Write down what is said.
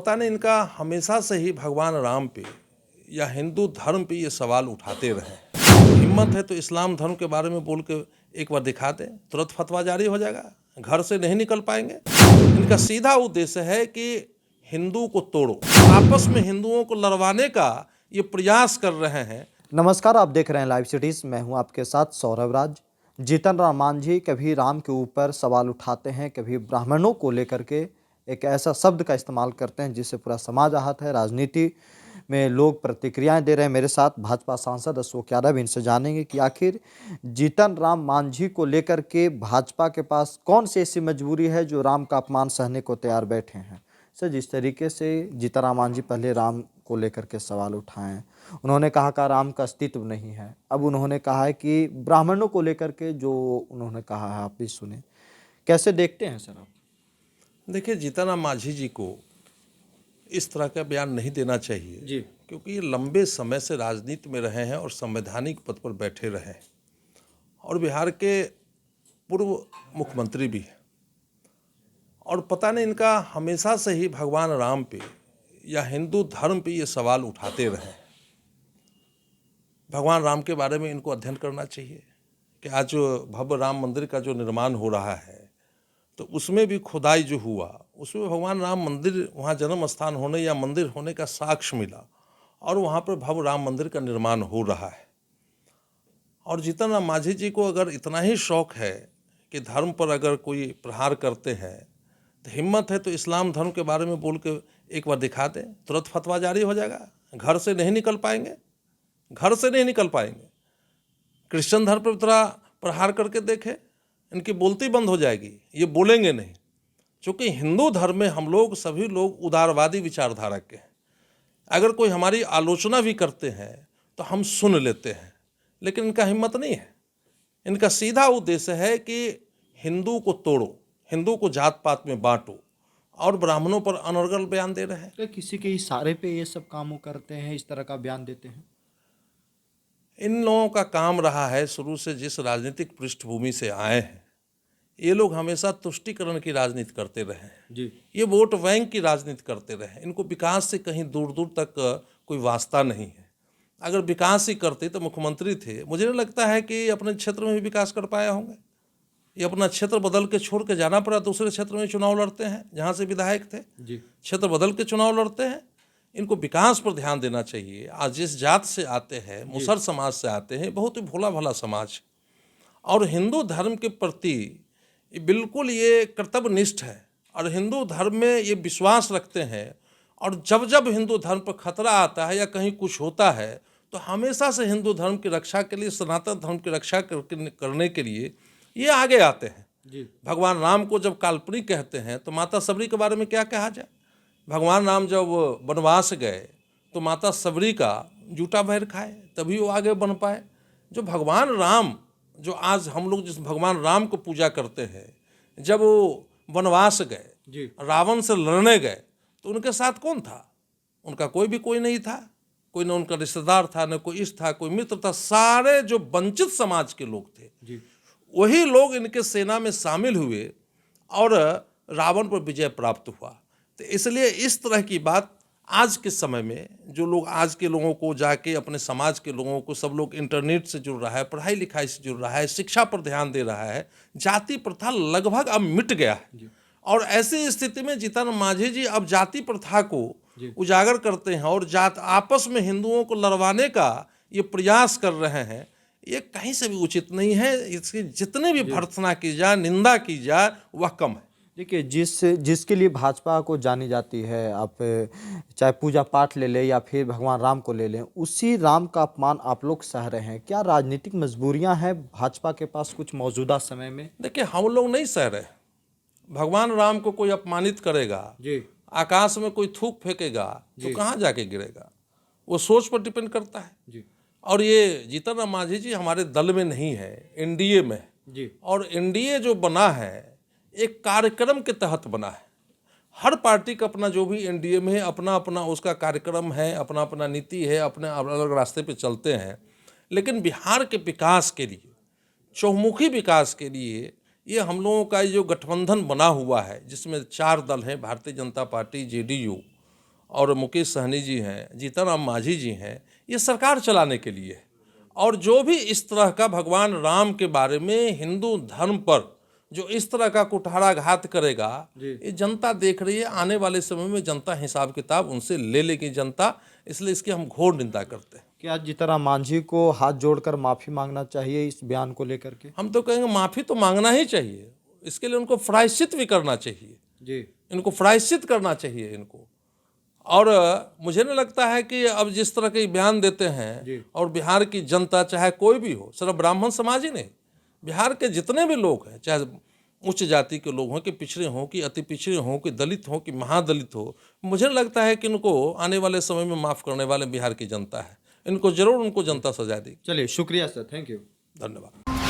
पता नहीं इनका हमेशा से ही भगवान राम पे या हिंदू धर्म पे ये सवाल उठाते रहे। हिम्मत है तो इस्लाम धर्म के बारे में बोल के एक बार दिखा दें, तुरंत फतवा जारी हो जाएगा, घर से नहीं निकल पाएंगे। इनका सीधा उद्देश्य है कि हिंदू को तोड़ो, आपस में हिंदुओं को लड़वाने का ये प्रयास कर रहे हैं। नमस्कार, आप देख रहे हैं लाइव सिटीज। मैं हूं आपके साथ सौरभ राज। जीतन राम मांझी कभी राम के ऊपर सवाल उठाते हैं, कभी ब्राह्मणों को लेकर के एक ऐसा शब्द का इस्तेमाल करते हैं जिससे पूरा समाज आहत है। राजनीति में लोग प्रतिक्रियाएं दे रहे हैं। मेरे साथ भाजपा सांसद अशोक यादव, इनसे जानेंगे कि आखिर जीतन राम मांझी को लेकर के भाजपा के पास कौन सी ऐसी मजबूरी है जो राम का अपमान सहने को तैयार बैठे हैं। सर, जिस तरीके से जीतन राम मांझी पहले राम को लेकर के सवाल उठाएं, उन्होंने कहा कि राम का अस्तित्व नहीं है। अब उन्होंने कहा है कि ब्राह्मणों को लेकर के जो उन्होंने कहा है, आप भी सुने। कैसे देखते हैं सर आप? देखिए, जीतन राम मांझी जी को इस तरह का बयान नहीं देना चाहिए जी, क्योंकि ये लंबे समय से राजनीति में रहे हैं और संवैधानिक पद पर बैठे रहे हैं और बिहार के पूर्व मुख्यमंत्री भी हैं। और पता नहीं इनका हमेशा से ही भगवान राम पे या हिंदू धर्म पे ये सवाल उठाते रहे। भगवान राम के बारे में इनको अध्ययन करना चाहिए कि आज जो भव्य राम मंदिर का जो निर्माण हो रहा है तो उसमें भी खुदाई जो हुआ, उसमें भगवान राम मंदिर, वहाँ जन्म स्थान होने या मंदिर होने का साक्ष्य मिला और वहाँ पर भव्य राम मंदिर का निर्माण हो रहा है। और जीतन राम मांझी जी को अगर इतना ही शौक है कि धर्म पर अगर कोई प्रहार करते हैं तो हिम्मत है तो इस्लाम धर्म के बारे में बोल के एक बार दिखा दें, तुरंत फतवा जारी हो जाएगा, घर से नहीं निकल पाएंगे, घर से नहीं निकल पाएंगे। क्रिश्चियन धर्म पर थोड़ा प्रहार करके देखें, इनकी बोलती बंद हो जाएगी, ये बोलेंगे नहीं। क्योंकि हिंदू धर्म में हम लोग सभी लोग उदारवादी विचारधारा के हैं। अगर कोई हमारी आलोचना भी करते हैं तो हम सुन लेते हैं, लेकिन इनका हिम्मत नहीं है। इनका सीधा उद्देश्य है कि हिंदू को तोड़ो, हिंदू को जात पात में बांटो और ब्राह्मणों पर अनर्गल बयान दे रहे हैं। क्या किसी के इशारे पे ये सब कामों करते हैं, इस तरह का बयान देते हैं? इन लोगों का काम रहा है शुरू से, जिस राजनीतिक पृष्ठभूमि से आए हैं, ये लोग हमेशा तुष्टीकरण की राजनीति करते रहे हैं। जी, ये वोट बैंक की राजनीति करते रहे। इनको विकास से कहीं दूर दूर तक कोई वास्ता नहीं है। अगर विकास ही करते तो मुख्यमंत्री थे। मुझे नहीं लगता है कि अपने क्षेत्र में भी विकास कर पाए होंगे। ये अपना क्षेत्र बदल के छोड़ के जाना पड़ा, दूसरे क्षेत्र में चुनाव लड़ते हैं जहाँ से विधायक थे। जी, क्षेत्र बदल के चुनाव लड़ते हैं। इनको विकास पर ध्यान देना चाहिए। आज जिस जात से आते हैं, मुसर समाज से आते हैं, बहुत ही भोला भला समाज और हिंदू धर्म के प्रति बिल्कुल ये कर्तव्यनिष्ठ है और हिंदू धर्म में ये विश्वास रखते हैं। और जब जब हिंदू धर्म पर खतरा आता है या कहीं कुछ होता है तो हमेशा से हिंदू धर्म की रक्षा के लिए, सनातन धर्म की रक्षा करने के लिए ये आगे आते हैं। जी, भगवान राम को जब काल्पनिक कहते हैं तो माता सबरी के बारे में क्या कहा जाए। भगवान राम जब वनवास गए तो माता सबरी का जूठा बहर खाए, तभी वो आगे बन पाए। जो भगवान राम, जो आज हम लोग जिस भगवान राम को पूजा करते हैं, जब वो वनवास गए, जी, रावण से लड़ने गए तो उनके साथ कौन था? उनका कोई नहीं था। कोई न उनका रिश्तेदार था, न कोई इष्ट था, कोई मित्र था। सारे जो वंचित समाज के लोग थे, जी, वही लोग इनके सेना में शामिल हुए और रावण पर विजय प्राप्त हुआ। तो इसलिए इस तरह की बात आज के समय में जो लोग, आज के लोगों को जाके अपने समाज के लोगों को, सब लोग इंटरनेट से जुड़ रहा है, पढ़ाई लिखाई से जुड़ रहा है, शिक्षा पर ध्यान दे रहा है। जाति प्रथा लगभग अब मिट गया है और ऐसी स्थिति में जीतन मांझी जी अब जाति प्रथा को उजागर करते हैं और जात आपस में हिंदुओं को लड़वाने का ये प्रयास कर रहे हैं। ये कहीं से भी उचित नहीं है। इसकी जितने भी भर्त्सना की जाए, निंदा की जाए, वह कम है। देखिए, जिसके लिए भाजपा को जानी जाती है, आप चाहे पूजा पाठ ले लें या फिर भगवान राम को ले लें, उसी राम का अपमान आप लोग सह रहे हैं। क्या राजनीतिक मजबूरियां हैं भाजपा के पास कुछ मौजूदा समय में? देखिए, हम लोग नहीं सह रहे। भगवान राम को कोई अपमानित करेगा, जी, आकाश में कोई थूक फेंकेगा तो कहाँ जाके गिरेगा? वो सोच पर डिपेंड करता है। जी, और ये जीतन राम मांझी जी हमारे दल में नहीं है, एनडीए में है। जी, और एनडीए जो बना है एक कार्यक्रम के तहत बना है। हर पार्टी का अपना, जो भी एनडीए में है, अपना अपना उसका कार्यक्रम है, अपना अपना नीति है, अपने अलग अलग रास्ते पे चलते हैं। लेकिन बिहार के विकास के लिए, चहुमुखी विकास के लिए, ये हम लोगों का जो गठबंधन बना हुआ है, जिसमें 4 दल हैं, भारतीय जनता पार्टी, जेडीयू और मुकेश सहनी जी हैं, जीतन राम मांझी जी हैं, ये सरकार चलाने के लिए है। और जो भी इस तरह का भगवान राम के बारे में हिंदू धर्म पर जो इस तरह का कुठाराघात करेगा, ये जनता देख रही है। आने वाले समय में जनता हिसाब किताब उनसे ले लेगी जनता, इसलिए इसकी हम घोर निंदा करते हैं। क्या जीतन राम मांझी को हाथ जोड़कर माफ़ी मांगना चाहिए इस बयान को लेकर के? हम तो कहेंगे माफ़ी तो मांगना ही चाहिए, इसके लिए उनको प्रायश्चित भी करना चाहिए जी। इनको प्रायश्चित करना चाहिए इनको। और मुझे नहीं लगता है कि अब जिस तरह के बयान देते हैं और बिहार की जनता, चाहे कोई भी हो, सिर्फ ब्राह्मण समाज ही नहीं, बिहार के जितने भी लोग हैं, चाहे उच्च जाति के लोग हों कि पिछड़े हों कि अति पिछड़े हों कि दलित हों कि महादलित हो, मुझे लगता है कि इनको आने वाले समय में माफ़ करने वाले बिहार की जनता है। इनको जरूर उनको जनता सजा देगी। चलिए, शुक्रिया सर, थैंक यू। धन्यवाद।